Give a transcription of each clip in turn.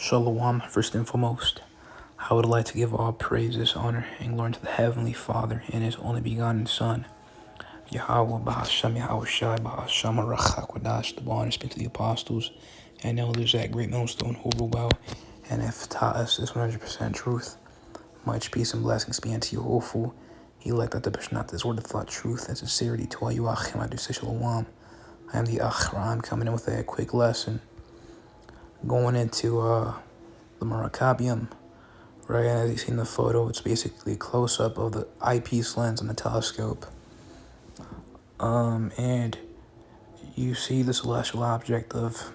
Shalom, first and foremost. I would like to give all praises, honor, and glory to the Heavenly Father and His only begotten Son, Yahweh Bahasham Yahweh Shai Bahasham Rachakwadash, the bond speak to the apostles and elders at Great Millstone who rule well and have taught us this 100% truth. Much peace and blessings be unto you, hopeful. Elect that the bishop not this word of thought, truth, and sincerity to all you Achim. I do say Shalom. I am the Achram coming in with a quick lesson. Going into the Marakabium. Right, and as you see in the photo, it's basically a close-up of the eyepiece lens on the telescope. And you see the celestial object of,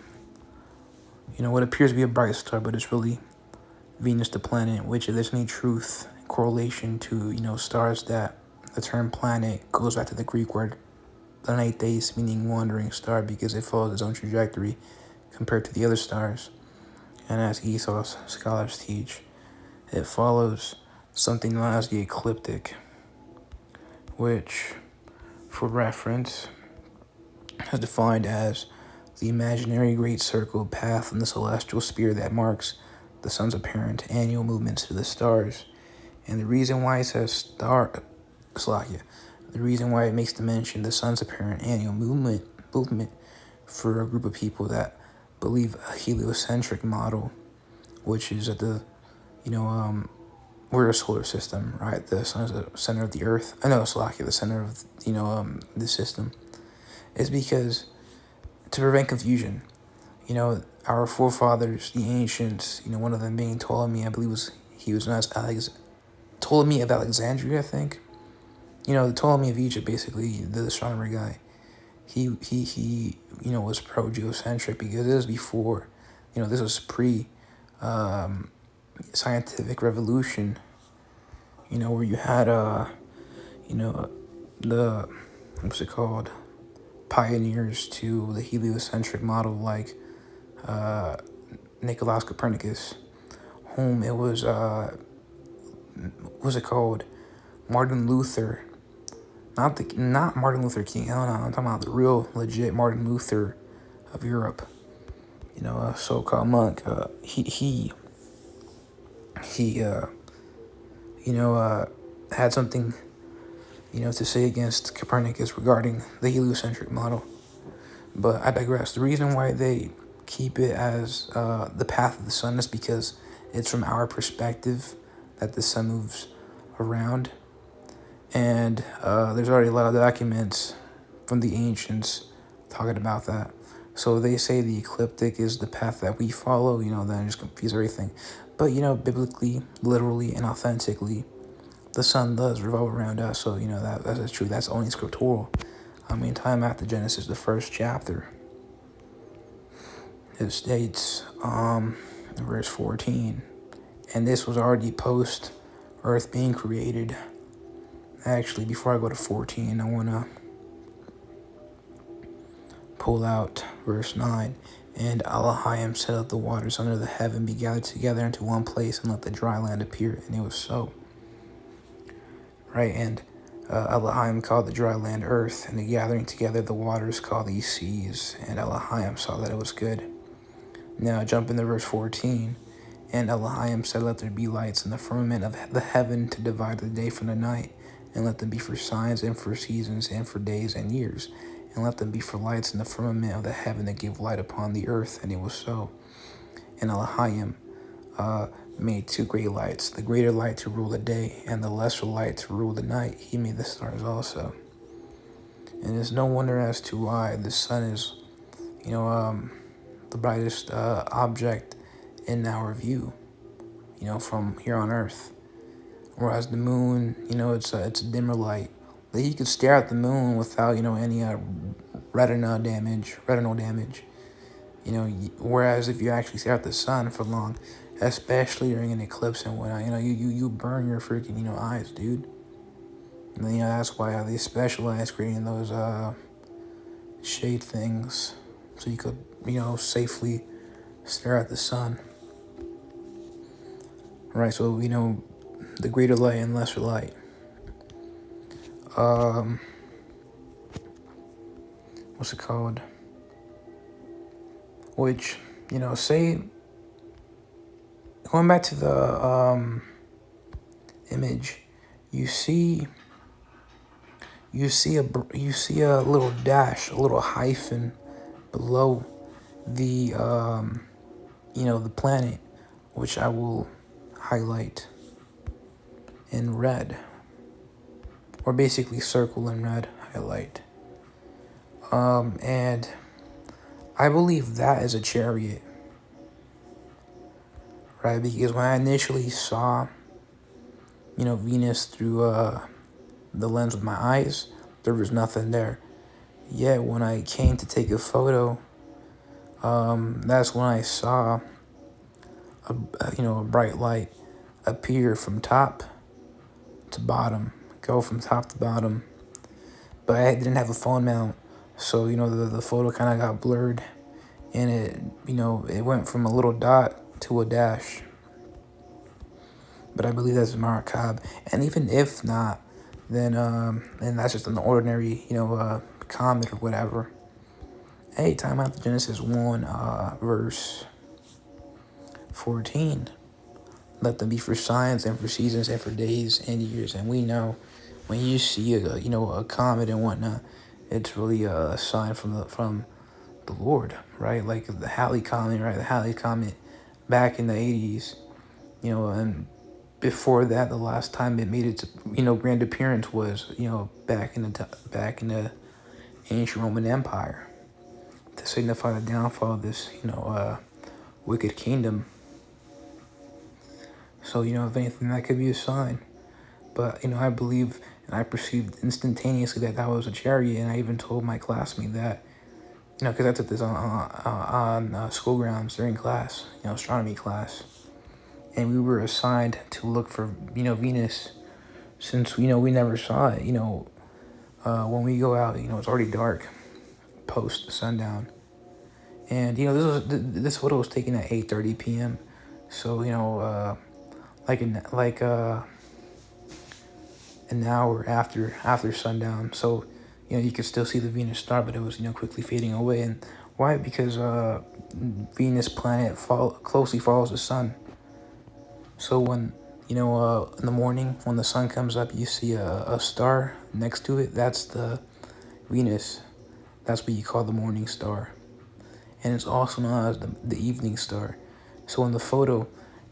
what appears to be a bright star, but it's really Venus the planet, which if there's any truth, correlation to, stars, that the term planet goes back to the Greek word planetes, meaning wandering star, because it follows its own trajectory compared to the other stars. And as Esau's scholars teach, it follows something known as the ecliptic, which, for reference, is defined as the imaginary great circle path in the celestial sphere that marks the sun's apparent annual movements to the stars. And the reason why it says the reason why it makes the mention the sun's apparent annual movement for a group of people that believe a heliocentric model, which is at the we're a solar system, right? The sun is the center of the earth. I know, the center of, the system. Is because to prevent confusion, our forefathers, the ancients, one of them being Ptolemy, I believe he was known as Ptolemy of Alexandria, I think. The Ptolemy of Egypt, basically, the astronomer guy. He was pro-geocentric because this was before, this was pre, scientific revolution, where you had the pioneers to the heliocentric model, like Nicolaus Copernicus, whom it was Martin Luther, not Martin Luther King. I don't know. I'm talking about the real legit Martin Luther of Europe. A so-called monk. He had something, to say against Copernicus regarding the heliocentric model. But I digress. The reason why they keep it as the path of the sun is because it's from our perspective that the sun moves around. And there's already a lot of documents from the ancients talking about that. So they say the ecliptic is the path that we follow, then just confuse everything. But, biblically, literally, and authentically, the sun does revolve around us. So, that's true. That's only scriptural. Time after Genesis, the first chapter, it states, verse 14, and this was already post Earth being created. Actually, before I go to 14, I want to pull out verse 9. And Elohim set up the waters under the heaven, be gathered together into one place, and let the dry land appear. And it was so. Right, and Elohim called the dry land earth, and the gathering together the waters called these seas. And Elohim saw that it was good. Now jump into verse 14. And Elohim said, let there be lights in the firmament of the heaven to divide the day from the night, and let them be for signs and for seasons and for days and years. And let them be for lights in the firmament of the heaven that give light upon the earth. And it was so. And Elohim made two great lights, the greater light to rule the day, and the lesser light to rule the night. He made the stars also. And it's no wonder as to why the sun is, the brightest object in our view, from here on Earth. Whereas the moon, it's a dimmer light. Like you could stare at the moon without, any retinal damage. Whereas if you actually stare at the sun for long, especially during an eclipse and whatnot, you burn your freaking, eyes, dude. And then, that's why they specialize creating those shade things so you could, safely stare at the sun. Right, so, the greater light and lesser light. What's it called? Which, say going back to the image, you see you see a little dash, a little hyphen below the the planet, which I will highlight in red, or basically circle in red, highlight. And I believe that is a chariot, right? Because when I initially saw, Venus through the lens with my eyes, there was nothing there. Yet when I came to take a photo, that's when I saw a bright light appear from top to bottom, go from top to bottom. But I didn't have a phone mount, so the photo kind of got blurred, and it went from a little dot to a dash. But I believe that's Maracab, and even if not, then and that's just an ordinary comet or whatever. Hey, time out to Genesis 1, verse 14. Let them be for signs and for seasons and for days and years. And we know when you see a comet and whatnot, it's really a sign from the Lord, right? Like the Halley Comet, right? The Halley Comet back in the 80s, and before that, the last time it made its grand appearance was back in the ancient Roman Empire, to signify the downfall of this wicked kingdom. So if anything, that could be a sign. But I believe and I perceived instantaneously that was a chariot, and I even told my classmate that, because I took this on school grounds during class, astronomy class, and we were assigned to look for Venus, since we never saw it. When we go out, it's already dark, post sundown, and this photo was taken at 8:30 p.m. So an hour after sundown. So you could still see the Venus star, but it was quickly fading away. And why? Because Venus planet closely follows the sun. So when in the morning when the sun comes up, you see a star next to it. That's the Venus. That's what you call the morning star, and it's also known as the evening star. So in the photo,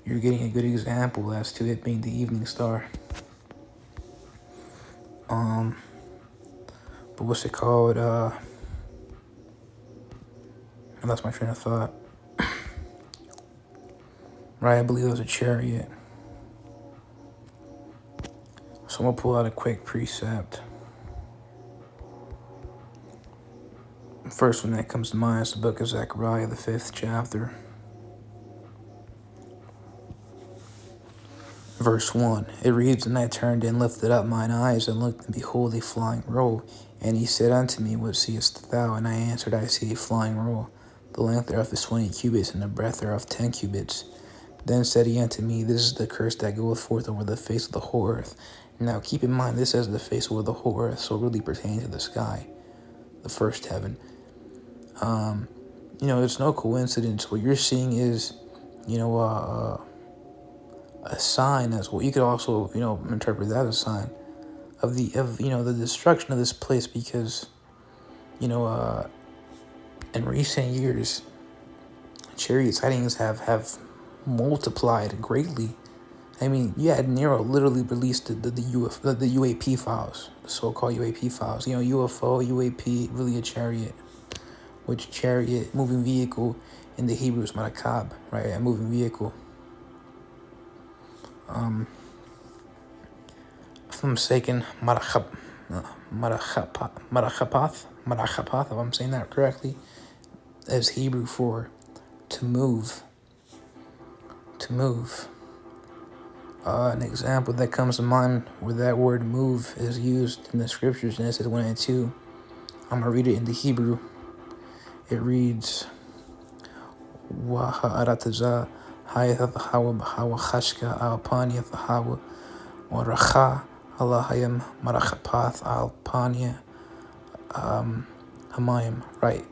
you're getting a good example as to it being the evening star. But what's it called? I lost my train of thought. Right, I believe it was a chariot. So I'm gonna pull out a quick precept. First one that comes to mind is the book of Zechariah, the 5th chapter. Verse 1, it reads, And I turned and lifted up mine eyes, and looked, and behold, a flying roll. And he said unto me, What seest thou? And I answered, I see a flying roll. The length thereof is 20 cubits, and the breadth thereof 10 cubits. Then said he unto me, This is the curse that goeth forth over the face of the whole earth. Now keep in mind, this says the face over the whole earth, so it really pertains to the sky, the first heaven. It's no coincidence. What you're seeing is, a sign as well. You could also, interpret that as a sign of the destruction of this place, because, in recent years, chariot sightings have multiplied greatly. I mean, you had Nero literally released the UAP files, the so-called UAP files. UFO, UAP, really a chariot, which chariot, moving vehicle, in the Hebrew is marakab, right? A moving vehicle. If I'm mistaken, marachapath, if I'm saying that correctly, is Hebrew for to move. To move. An example that comes to mind where that word move is used in the scriptures, Genesis 1 and 2. I'm going to read it in the Hebrew. It reads, Waha'aratazah hayathahawa bahawa chashka alpania thahawa waracha alahayam marachapath alpania hamayim. Right.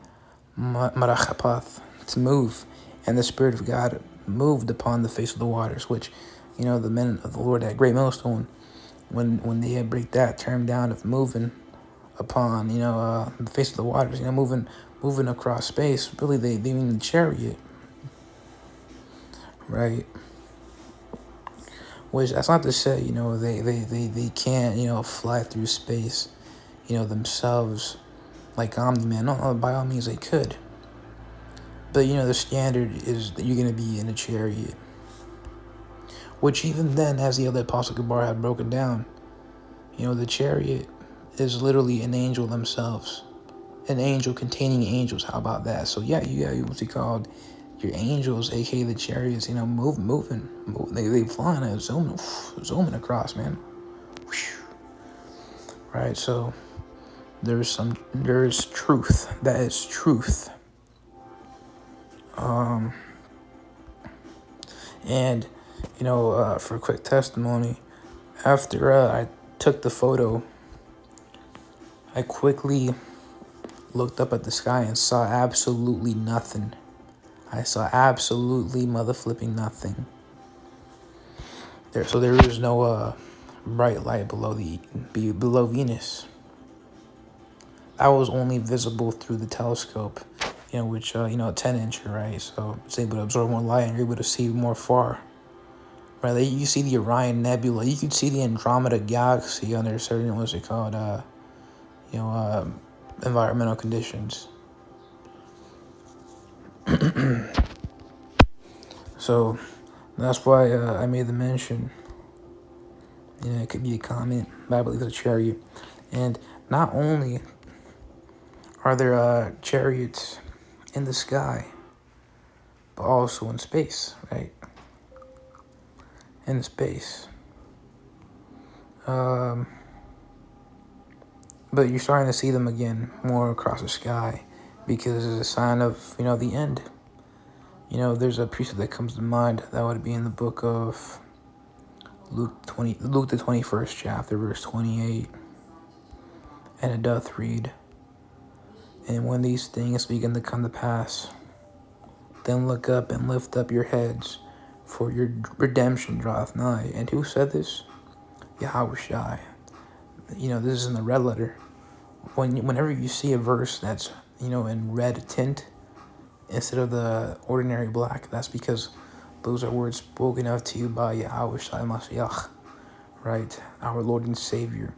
Marachapath, to move. And the Spirit of God moved upon the face of the waters, which, the men of the Lord at Great Millstone, when they had break that term down of moving upon, the face of the waters, moving across space, really they mean the chariot, right? Which, that's not to say, they can't, fly through space, themselves like Omni-Man. No, by all means they could. But, the standard is that you're going to be in a chariot. Which even then, as the other Apostle Gabar had broken down, the chariot is literally an angel themselves. An angel containing angels. How about that? So yeah, you got what's he called? Your angels, aka the chariots, moving. They flying and zooming across, man. Right, so there's truth. That is truth. And for a quick testimony, after I took the photo, I quickly looked up at the sky and saw absolutely nothing. I saw absolutely mother-flipping nothing. There is no bright light below Venus. That was only visible through the telescope, which a 10-incher, right? So it's able to absorb more light and you're able to see more far. Right, you see the Orion Nebula. You can see the Andromeda Galaxy under certain environmental conditions. So that's why I made the mention. It could be a comet, but I believe it's a chariot. And not only are there chariots in the sky, but also in space, right? In space. But you're starting to see them again more across the sky because it's a sign of, the end. There's a precept that comes to mind that would be in the book of Luke the 21st chapter, verse 28. And it doth read, "And when these things begin to come to pass, then look up and lift up your heads, for your redemption draweth nigh." And who said this? Yahushai. This is in the red letter. Whenever you see a verse that's, in red tint instead of the ordinary black, that's because those are words spoken of to you by Yahushai Mashiach, right? Our Lord and Savior,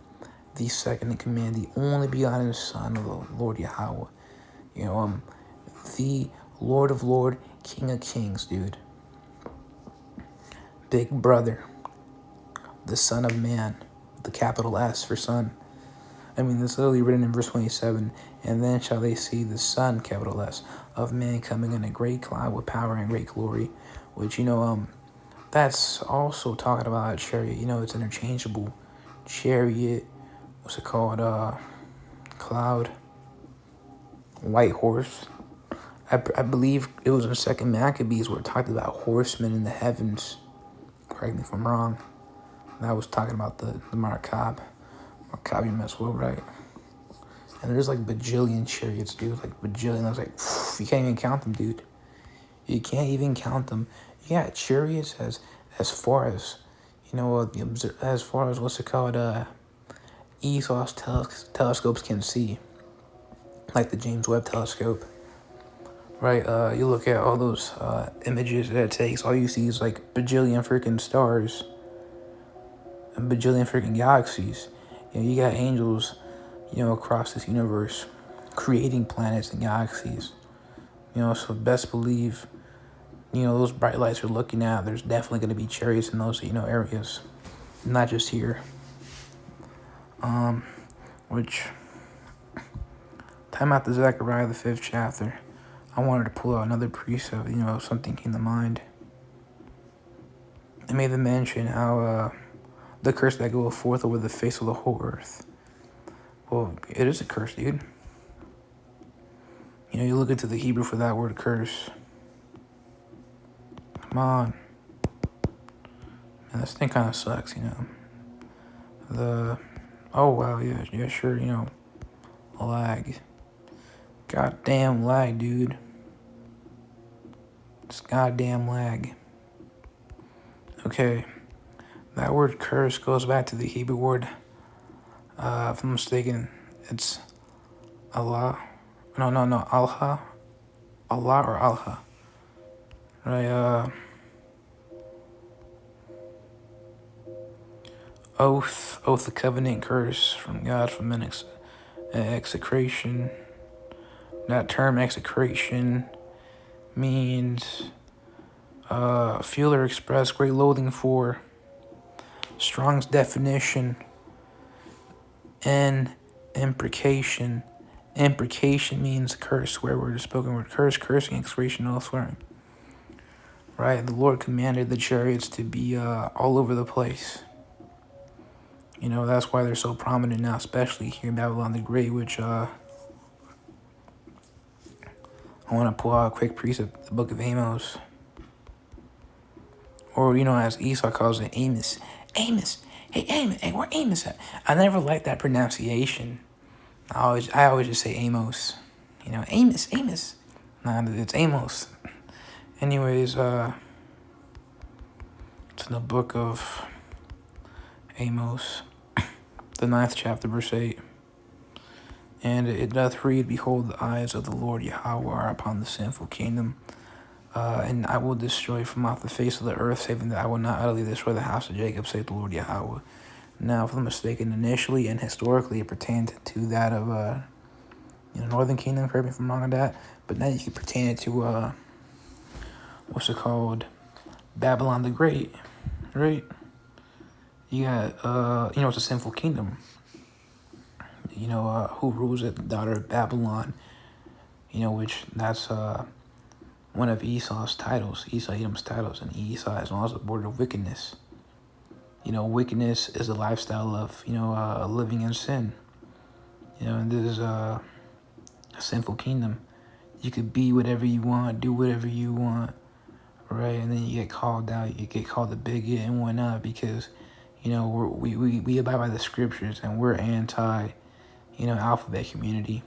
the second in command, the only begotten Son of the Lord Yahweh. The Lord of Lord, King of Kings, dude. Big brother. The Son of Man. The capital S for Son. It's literally written in verse 27. "And then shall they see the Son, capital S, of Man coming in a great cloud with power and great glory." Which, that's also talking about a chariot. It's interchangeable. Chariot, what's it called? Cloud. White horse. I believe it was in 2nd Maccabees where it talked about horsemen in the heavens. Correct me if I'm wrong. That was talking about the Markab. Markabium as well, right? And there's like bajillion chariots, dude. Like bajillion. I was like, you can't even count them, dude. You can't even count them. Yeah, chariots as far as, as far as what's it called? ESOS telescopes can see. Like the James Webb telescope. Right, you look at all those images that it takes, all you see is like bajillion freaking stars and bajillion freaking galaxies. You got angels, across this universe creating planets and galaxies. So best believe, those bright lights you're looking at, there's definitely going to be chariots in those, areas. Not just here. Which, time out to Zechariah the 5th chapter. I wanted to pull out another precept, something came to mind. I made the mention how the curse that goeth forth over the face of the whole earth. Well, it is a curse, dude. You look into the Hebrew for that word curse. Come on. Man, this thing kind of sucks, oh, wow, yeah, sure, lag. Goddamn lag, dude. It's goddamn lag. Okay, that word curse goes back to the Hebrew word, if I'm mistaken, it's Allah. No, Alha. Allah or Alha. Right, oath of covenant, curse from God, from an execration. That term execration means feel or express great loathing for. Strong's definition. And imprecation. Imprecation means curse, swear word, spoken word, curse, cursing, execration, all swearing. Right, the Lord commanded the chariots to be all over the place. You know, that's why they're so prominent now, especially here in Babylon the Great, which I want to pull out a quick precept, the book of Amos. Or, you know, as Esau calls it, Amos. Amos. Hey, Amos. Hey, where Amos at? I never liked that pronunciation. I always just say Amos. You know, Amos. Nah, it's Amos. Anyways, it's in the book of Amos, the 9th chapter, verse 8. And it doth read, Behold, the eyes of the Lord Yahweh are upon the sinful kingdom, and I will destroy from off the face of the earth, saving that I will not utterly destroy the house of Jacob, saith the Lord Yahweh. Now, if I'm mistaken, initially and historically it pertained to that of Northern Kingdom, correct me if I'm wrong on that, but now you can pertain it to what's it called? Babylon the Great, right? You got it's a sinful kingdom. Who rules it? The daughter of Babylon. Which that's one of Esau's titles, Edom's titles, and Esau is also the border of wickedness. Wickedness is a lifestyle of living in sin. And this is a sinful kingdom. You could be whatever you want, do whatever you want, right? And then you get called out, you get called a bigot and whatnot because, we abide by the scriptures and we're anti, alphabet community,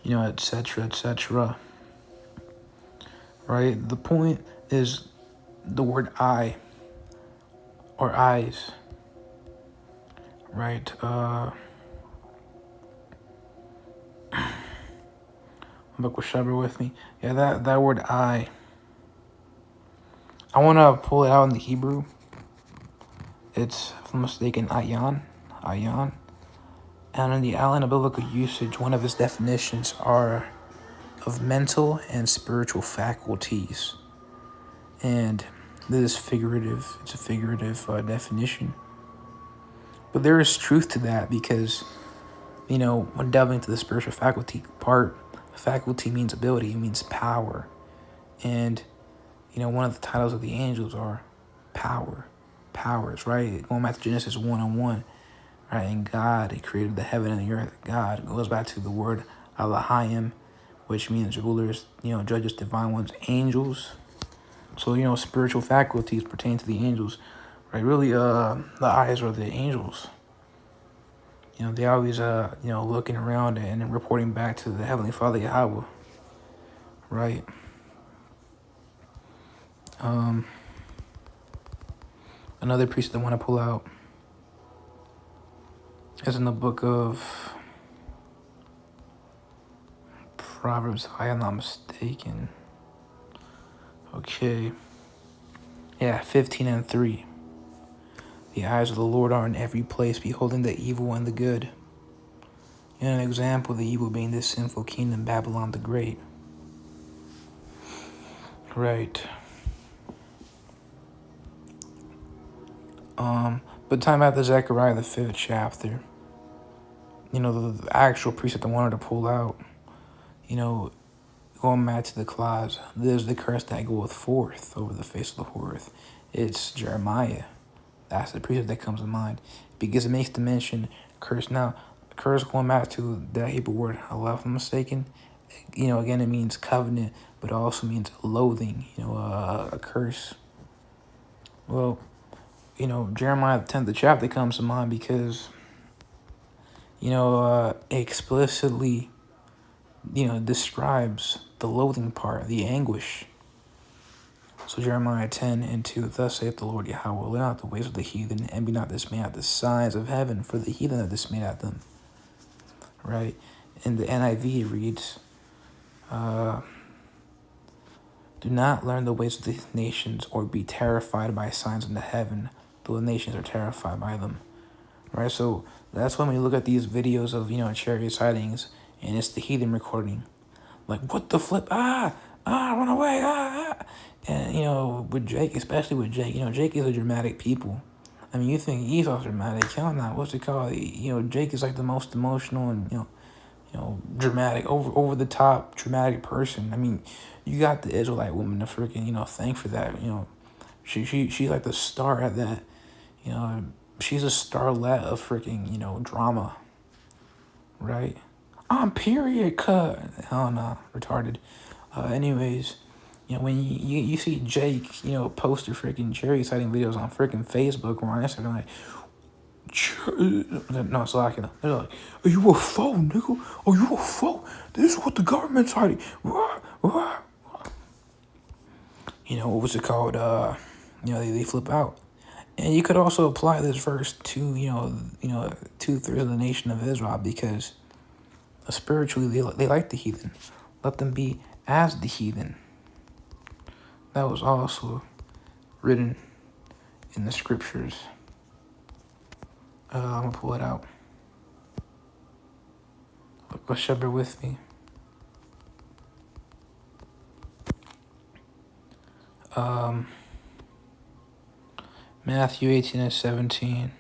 etc. Right? The point is the word I or eyes, right? Book with Shepherd with me. Yeah, that word I want to pull it out in the Hebrew. It's, if I'm mistaken, ayan. And in the Allen biblical usage, one of its definitions are of mental and spiritual faculties. And this is figurative. It's a figurative definition. But there is truth to that because, when delving into the spiritual faculty part, faculty means ability, it means power. And, one of the titles of the angels are powers, right? Going back to Genesis 1:1, right? And God, He created the heaven and the earth. God, it goes back to the word Elohim, which means rulers, judges, divine ones, angels. So, spiritual faculties pertain to the angels, right? Really, the eyes are the angels. They always, looking around and reporting back to the Heavenly Father Yahweh, right? Another precept I want to pull out is in the book of Proverbs, if I am not mistaken. Okay. Yeah, 15:3. The eyes of the Lord are in every place, beholding the evil and the good. An example, the evil being this sinful kingdom, Babylon the Great. Right. But time after Zechariah, the 5th chapter, the actual precept I wanted to pull out, going back to the clause, there's the curse that goeth forth over the face of the whole earth. It's Jeremiah. That's the precept that comes to mind because it makes the mention curse. Now, curse going back to the Hebrew word, Allah, if I'm mistaken, again, it means covenant, but it also means loathing, a curse. Well, Jeremiah, the 10th chapter comes to mind because, explicitly, describes the loathing part, the anguish, So Jeremiah 10:2, thus saith the Lord Yahweh, learn not the ways of the heathen, and be not dismayed at the signs of heaven, for the heathen are dismayed at them. Right? In the NIV it reads, do not learn the ways of the nations, or be terrified by signs in the heaven, though the nations are terrified by them. Right? So that's when we look at these videos of, chariot sightings, and it's the heathen recording. Like, what the flip? Run away, And, with Jake, especially with Jake, Jake is a dramatic people. I mean, you think Esau's dramatic. Hell not. What's it called? Jake is like the most emotional and, dramatic, over the top, dramatic person. I mean, you got the Israelite woman to freaking, thank for that. She's like the star at that. She's a starlet of freaking, drama. Right? I'm period cut. Hell no, retarded. Anyways, when you see Jake, post your freaking chariot sighting videos on freaking Facebook or on Instagram, like, no, it's like, they're like, are you a foe, nigga? Are you a foe? This is what the government's hiding. What was it called? They flip out. And you could also apply this verse to, 2/3 of the nation of Israel, because spiritually they like the heathen. Let them be as the heathen. That was also written in the scriptures. I'm going to pull it out. Go shepherd with me. Matthew 18:17.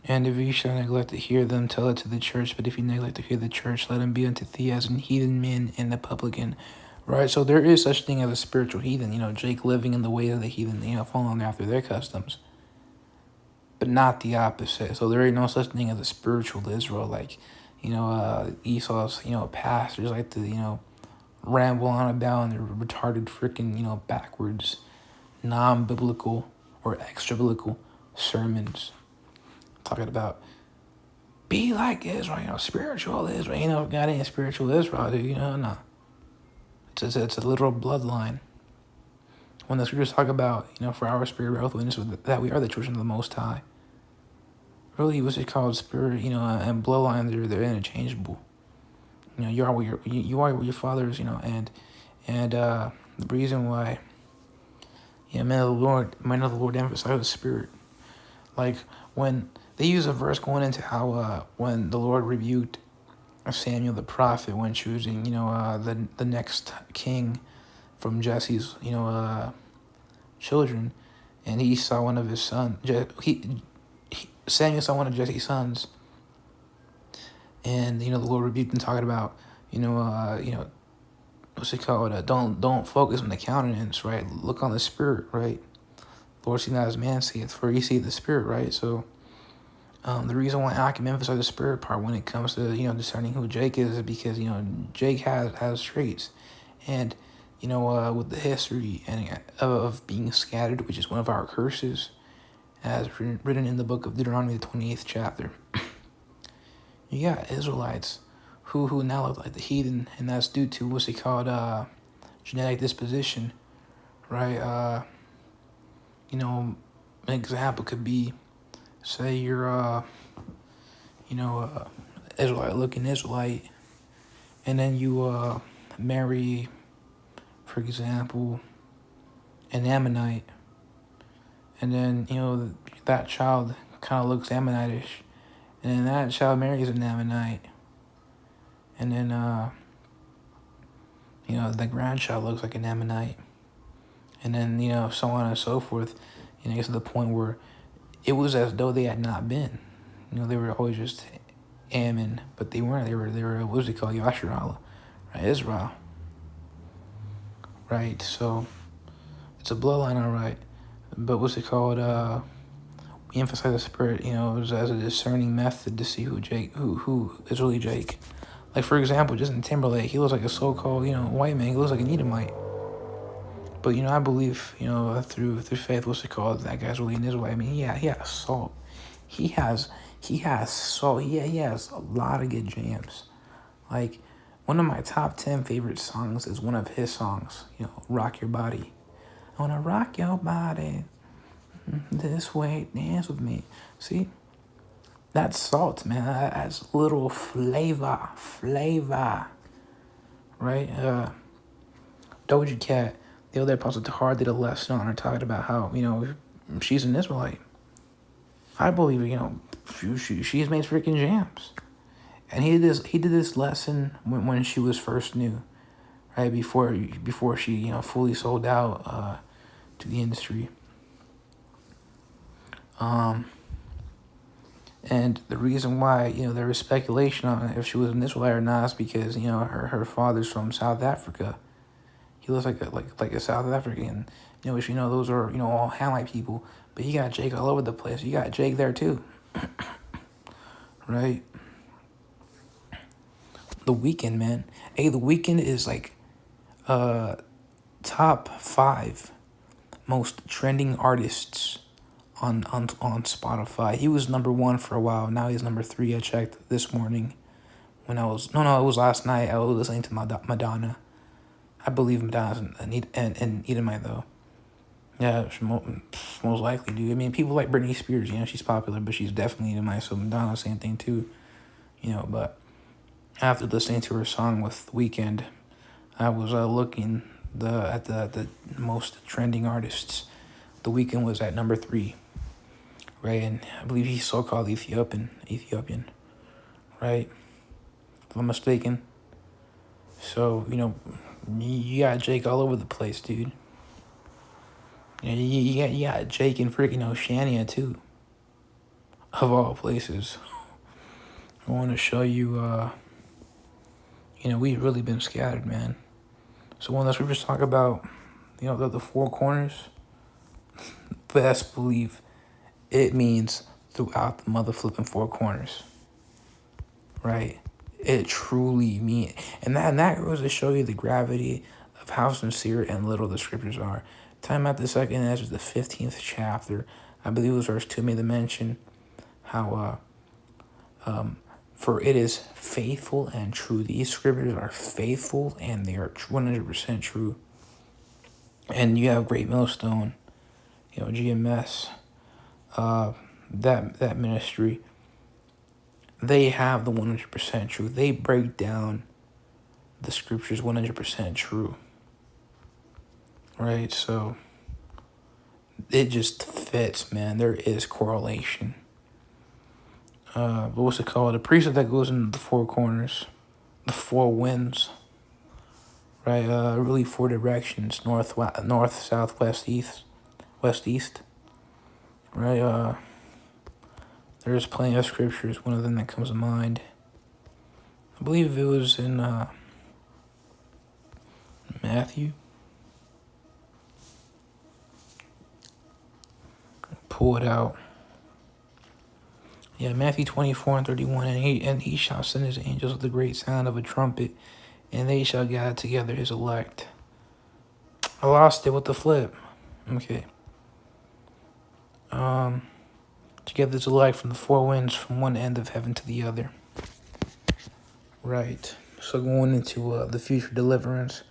And if you shall neglect to hear them, tell it to the church. But if you neglect to hear the church, let him be unto thee as an heathen man and a publican. Right? So there is such thing as a spiritual heathen. Jake living in the ways of the heathen, following after their customs. But not the opposite. So there ain't no such thing as a spiritual Israel. Like, Esau's, pastors like to, ramble on about their retarded freaking, backwards, non-biblical or extra-biblical sermons. Talking about be like Israel, spiritual Israel. Got any spiritual Israel, dude? No. It's a literal bloodline. When the scriptures talk about, for our spirit wealth witness that we are the children of the Most High. Really, what's it called? Spirit, and bloodline, they're interchangeable. You are what your father is, and the reason why, men of the Lord emphasize the spirit. Like when they use a verse going into how when the Lord rebuked Samuel the prophet when choosing, the next king from Jesse's, children, and he saw one of his sons. Samuel saw one of Jesse's sons, and the Lord rebuked him, talking about, what's it called? Don't focus on the countenance, right? Look on the spirit, right? Lord see not as man seeth, for he see the spirit, right? So, the reason why I can emphasize the spirit part when it comes to discerning who Jake is because Jake has traits, and with the history and of being scattered, which is one of our curses, as written in the book of Deuteronomy, the 28th chapter. You got Israelites who now look like the heathen, and that's due to what's it called, genetic disposition, right? An example could be, say you're Israelite looking Israelite, and then you marry, for example, an Ammonite, and then that child kind of looks Ammonite-ish, and then that child marries an Ammonite, and then the grandchild looks like an Ammonite, and then so on and so forth. It gets to the point where it was as though they had not been. They were always just Ammon, but they weren't. They were what was it called? Yasharallah, right? Israel, right? So it's a bloodline, all right. But what's it called? We emphasize the spirit, as a discerning method to see who is really Jake. Like, for example, Justin Timberlake, he looks like a so-called, white man. He looks like an Edomite. But, I believe, through faith, what's it called? That guy's really an Israelite. I mean, he has salt. He has salt. He has a lot of good jams. Like, One of my top 10 favorite songs is one of his songs, Rock Your Body. I wanna rock your body this way, dance with me. See, that's salt, man. That's little flavor, right? Doja Cat, the other Apostle Tahar did a lesson on her talking about how, she's an Israelite. I believe, she's made freaking jams. And he did this lesson when she was first new, right? Before she, fully sold out to the industry. And the reason why, there was speculation on if she was an Israelite or not is because, her father's from South Africa. He looks like a South African. Which, those are, all Hamite people. But you got Jake all over the place. You got Jake there too. Right? The Weeknd, man. Hey, The Weeknd is like top 5 most trending artists on Spotify. He was number 1 for a while. Now he's number 3. I checked this morning when I was... No, it was last night. I was listening to Madonna. I believe Madonna's an Edomite, though. Yeah, most likely, dude. I mean, people like Britney Spears, she's popular, but she's definitely Edomite, so Madonna, same thing, too. But after listening to her song with Weeknd, I was looking at the most trending artists. The Weeknd was at number 3, right? And I believe he's so-called Ethiopian, right? If I'm mistaken. So, you got Jake all over the place, dude. You got Jake and freaking Oceania, too. Of all places. I want to show you, we've really been scattered, man. So when the scriptures talk about, the 4 corners, best believe it means throughout the mother flipping 4 corners. Right? It truly means, and that goes to show you the gravity of how sincere and little the scriptures are. Time out the second Ezra, the 15th chapter, I believe it was verse 2, made the mention how for it is faithful and true. These scriptures are faithful and they are 100% true. And you have Great Millstone, GMS, that ministry. They have the 100% true. They break down the scriptures 100% true. Right? So it just fits, man. There is correlation. But what's it called? The precept that goes into the 4 corners, the 4 winds, right? Really 4 directions: north, south, west, east, right? There's plenty of scriptures. One of them that comes to mind, I believe it was in Matthew. Pull it out. Yeah, Matthew 24:31, and he shall send his angels with the great sound of a trumpet, and they shall gather together his elect. I lost it with the flip. Okay. Together his elect from the 4 winds, from one end of heaven to the other. Right. So going into the future deliverance,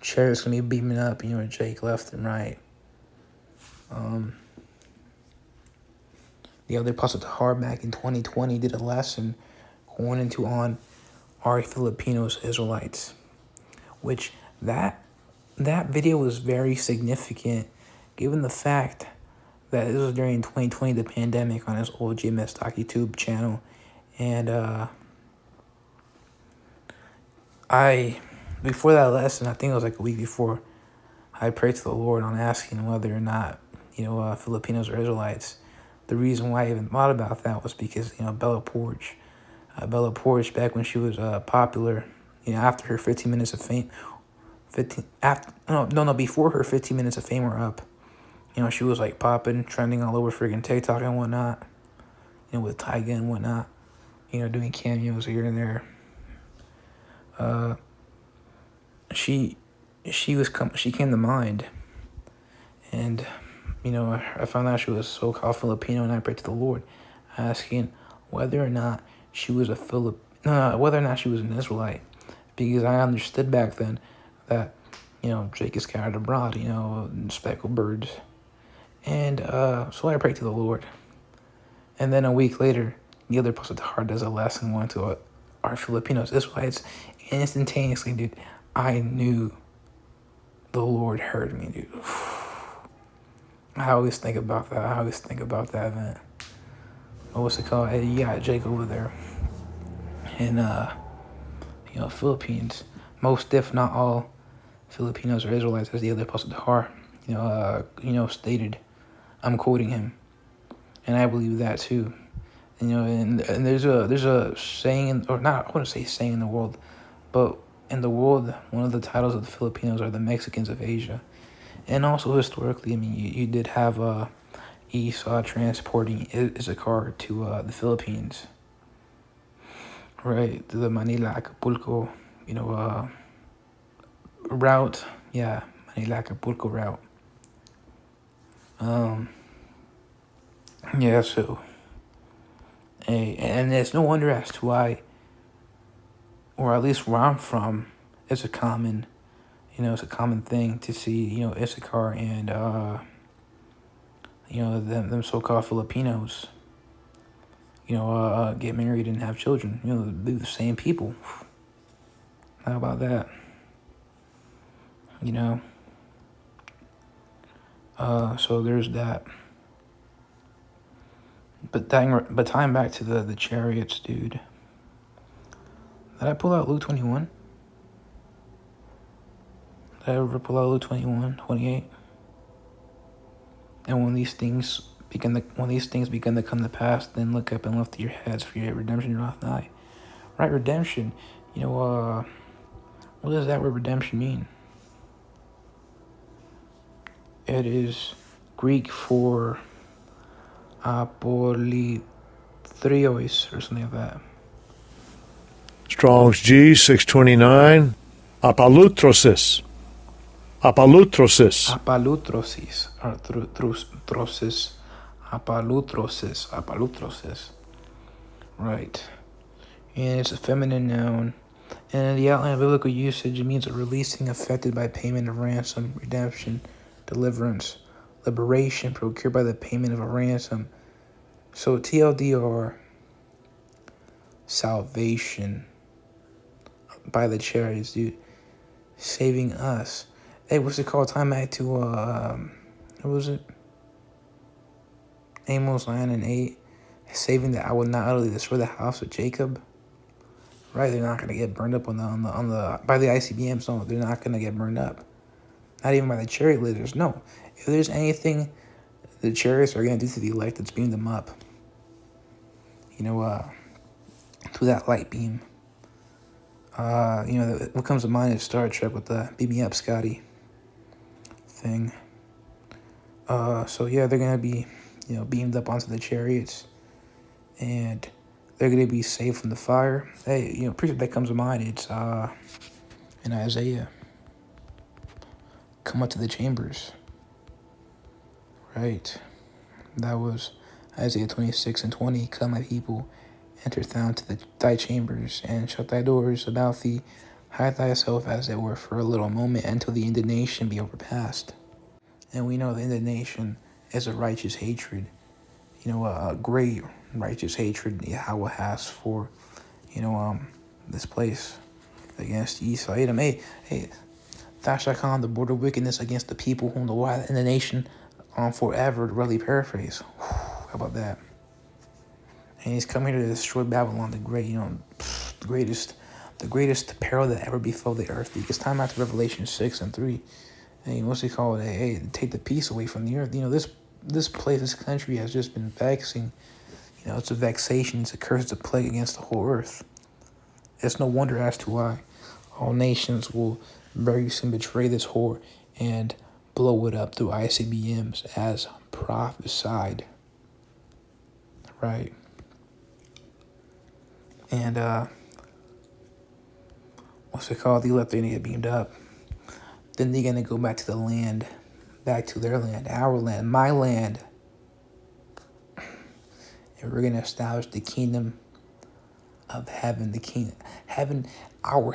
Chariot's gonna be beaming up, Jake left and right. The other Apostle Tahar back in 2020 did a lesson going into on are Filipinos Israelites, which that video was very significant given the fact that this was during 2020, the pandemic, on his old GMS YouTube channel. And before that lesson, I think it was like a week before, I prayed to the Lord on asking whether or not, Filipinos are Israelites. The reason why I even thought about that was because, Bella Poarch, back when she was popular, after her 15 minutes of fame, before her 15 minutes of fame were up, she was like popping, trending all over freaking TikTok and whatnot, with Tyga and whatnot, doing cameos here and there. She came to mind, and I found out she was so-called Filipino, and I prayed to the Lord, asking whether or not she was whether or not she was an Israelite, because I understood back then that, Jake is scattered abroad, speckled birds. And so I prayed to the Lord. And then a week later, the other Pastor Tahar does a lesson one to our Filipinos. That's why it's instantaneously, dude. I knew the Lord heard me, dude. I always think about that. Man. What's it called? Hey, you got Jake over there. And, Philippines. Most, if not all, Filipinos are Israelites, as the other Apostle Tahar, stated. I'm quoting him. And I believe that too. And there's a saying, or not, I wouldn't say saying in the world, but in the world, one of the titles of the Filipinos are the Mexicans of Asia. And also historically, I mean, you did have Esau transporting Issachar to the Philippines, right? To the Manila Acapulco, route. Yeah, Manila Acapulco route. Yeah, so, and it's no wonder as to why, or at least where I'm from, it's a common thing to see, Issachar and, them so-called Filipinos, get married and have children. They're the same people. How about that? So there's that. But tying back to the chariots, dude. Did I pull out Luke 21? Did I ever pull out Luke 21, 28? And when these things begin to come to pass, then look up and lift your heads, for your redemption draweth nigh. Right, redemption. What does that word redemption mean? It is Greek for apolithrios or something like that. Strong's G 629. Apalutrosis. Apalutrosis. Apalutrosis. Or trosis. Apalutrosis. Right. And it's a feminine noun. And in the outline of biblical usage, it means a releasing affected by payment of ransom, redemption, deliverance, liberation procured by the payment of a ransom. So TLDR, salvation by the chariots, dude, saving us. Hey, what's it called? Time back to what was it? Amos 9:8, saving that I would not utterly destroy the house of Jacob. Right, they're not gonna get burned up on the by the ICBMs. No, they're not gonna get burned up. Not even by the chariot leaders. No, if there's anything the chariots are gonna do to the elect, it's beam them up. To that light beam. What comes to mind is Star Trek with the beam me up, Scotty thing. So yeah, they're gonna be, beamed up onto the chariots, and they're gonna be saved from the fire. Hey, precept that comes to mind, it's in Isaiah. Come up to the chambers. Right. That was Isaiah 26:20. Come, my people, enter thou into thy chambers, and shut thy doors about thee. Hide thyself, as it were, for a little moment, until the indignation be overpast. And we know the indignation is a righteous hatred. A great righteous hatred Yahweh has for, this place against Esau. Hey, thou shalt come on the border wickedness against the people whom the Lord hath in the nation forever, to really paraphrase. How about that? And he's come here to destroy Babylon, the great, the greatest peril that ever befell the earth. Because time after Revelation 6:3, hey, what's he called? Hey, take the peace away from the earth. This place, this country has just been vexing. It's a vexation, it's a curse, it's a plague against the whole earth. It's no wonder as to why all nations will very soon betray this whore and blow it up through ICBMs as prophesied. Right. And what's it called? The elect are gonna get beamed up. Then they're gonna go back to the land, back to their land, our land, my land. And we're gonna establish the kingdom of heaven, the kingdom, heaven, our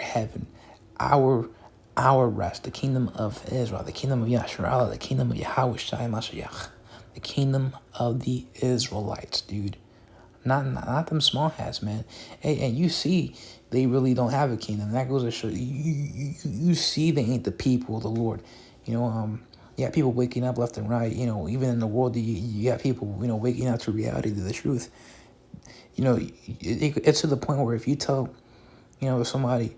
our rest, the kingdom of Israel, the kingdom of Yasharallah, the kingdom of Yahweh Shai Mashiach, the kingdom of the Israelites, dude. Not them small hats, man. And you see, they really don't have a kingdom. That goes to show you see they ain't the people of the Lord. You got people waking up left and right. Even in the world, you got people, waking up to reality, to the truth. It's to the point where if you tell, somebody,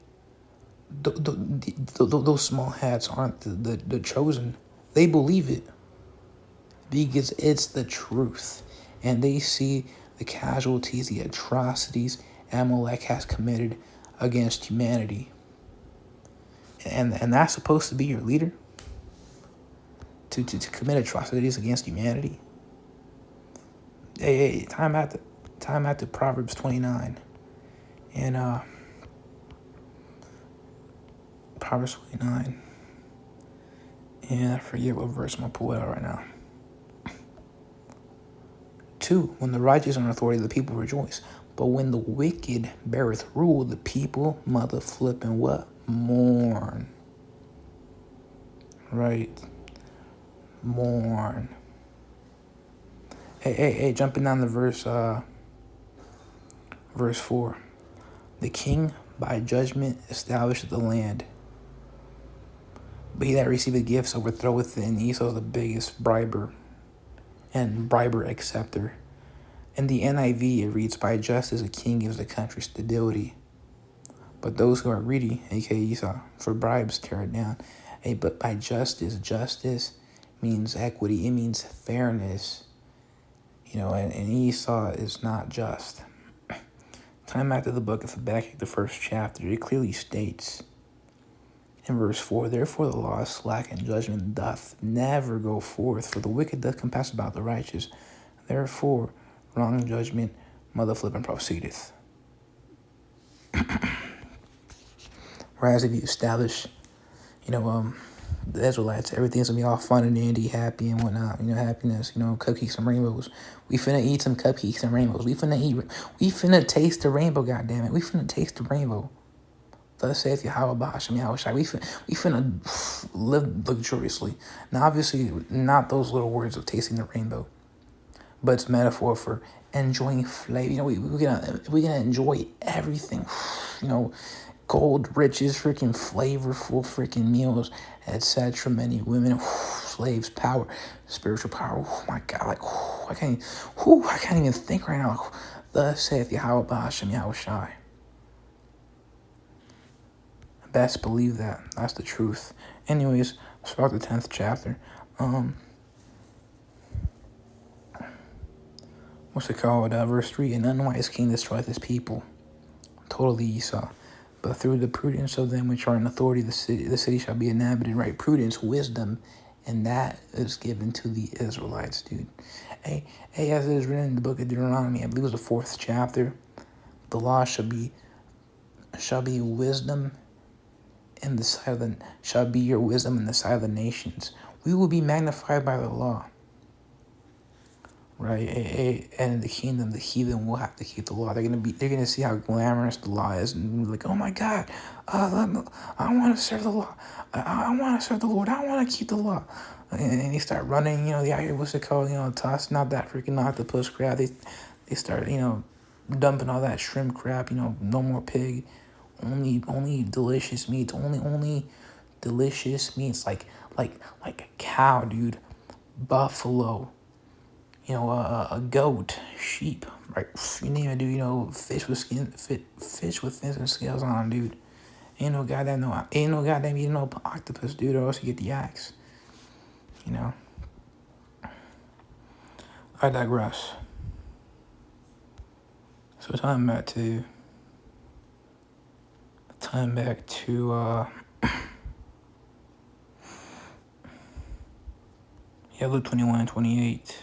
those small hats aren't the chosen, they believe it because it's the truth. And they see the casualties, the atrocities Amalek has committed against humanity. And that's supposed to be your leader? To commit atrocities against humanity? Hey, time after Proverbs 29. And Proverbs 29. And I forget what verse I'm going to pull out right now. 2. When the righteous are in authority, the people rejoice. But when the wicked beareth rule, the people mother flipping what? Mourn. Right. Mourn. Hey, jumping down to verse 4. The king by judgment established the land, but he that receiveth gifts overthroweth it, and Esau's the biggest briber acceptor. In the NIV, it reads, by justice a king gives the country stability, but those who are greedy, aka Esau, for bribes tear it down. But by justice means equity, it means fairness, and Esau is not just. Time after the book of Habakkuk, the first chapter, it clearly states in verse 4, therefore the law is slack and judgment doth never go forth, for the wicked doth compass about the righteous. Therefore, wrong judgment, mother flipping proceedeth. Whereas if you establish, the Israelites, everything's gonna be all fun and dandy, happy and whatnot, happiness, cupcakes and rainbows. We finna eat some cupcakes and rainbows. We finna taste the rainbow, goddammit. We finna taste the rainbow. Thus saith Yahweh Ba'ashem Yahweh Shai. We finna live luxuriously. Now, obviously, not those little words of tasting the rainbow, but it's metaphor for enjoying flavor. We're gonna enjoy everything. Gold, riches, freaking flavorful freaking meals, etc. Many women, slaves, power, spiritual power. Oh my God, I can't even think right now. Thus saith Yahweh Ba'ashem Yahweh Shai. Best believe that. That's the truth. Anyways, let's start the 10th chapter. What's it called? Verse 3, an unwise king destroyeth his people. Totally Esau. But through the prudence of them which are in authority, the city shall be inhabited. Right? Prudence, wisdom, and that is given to the Israelites, dude. Hey, as it is written in the book of Deuteronomy, I believe it was the 4th chapter, the law shall be wisdom in the sight of the shall be your wisdom in the sight of the nations. We will be magnified by the law. Right, and in the kingdom, the heathen will have to keep the law. They're gonna see how glamorous the law is, and be like, oh my God, I want to serve the law. I want to serve the Lord. I want to keep the law. And they start running, what's it called, tossing out that freaking octopus crab. They start, dumping all that shrimp crap. No more pig, only delicious meats. Only delicious meats like a cow, dude, buffalo. A goat, sheep, right? You name it, dude. Fish with fins and scales on, dude. Ain't no goddamn eating no octopus, dude, or else you get the axe. I digress. So time back to Luke 21:28.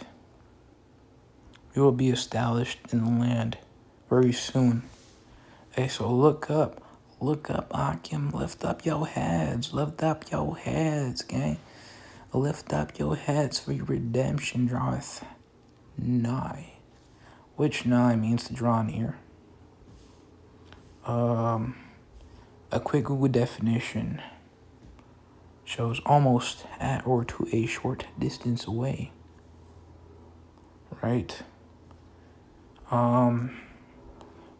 We will be established in the land very soon. Hey, so look up, Akim, lift up your heads, gang. Lift up your heads, for your redemption draweth nigh. Which nigh means to draw near. A quick Google definition shows almost at or to a short distance away. Right?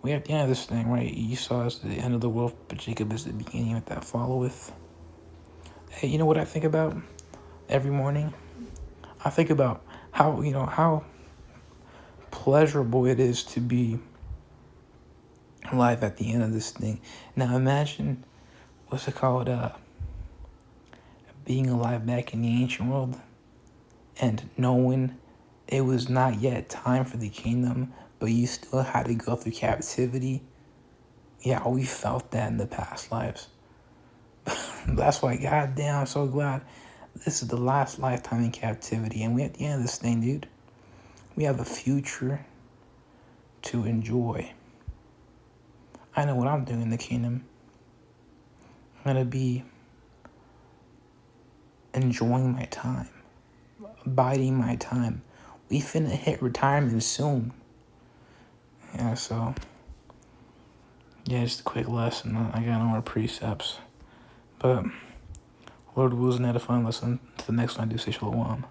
We at the end of this thing, right? Esau is the end of the world, but Jacob is the beginning of that followeth. Hey, you know what I think about every morning? I think about how pleasurable it is to be alive at the end of this thing. Now imagine, what's it called, being alive back in the ancient world and knowing it was not yet time for the kingdom, but you still had to go through captivity. Yeah, we felt that in the past lives. That's why, goddamn, I'm so glad this is the last lifetime in captivity, and we at the end of this thing, dude. We have a future to enjoy. I know what I'm doing in the kingdom. I'm gonna be enjoying my time, biding my time. We finna hit retirement soon. Yeah, so yeah, just a quick lesson. I got no more precepts, but Lord wills and had a fun lesson. To the next one, I do say shalom.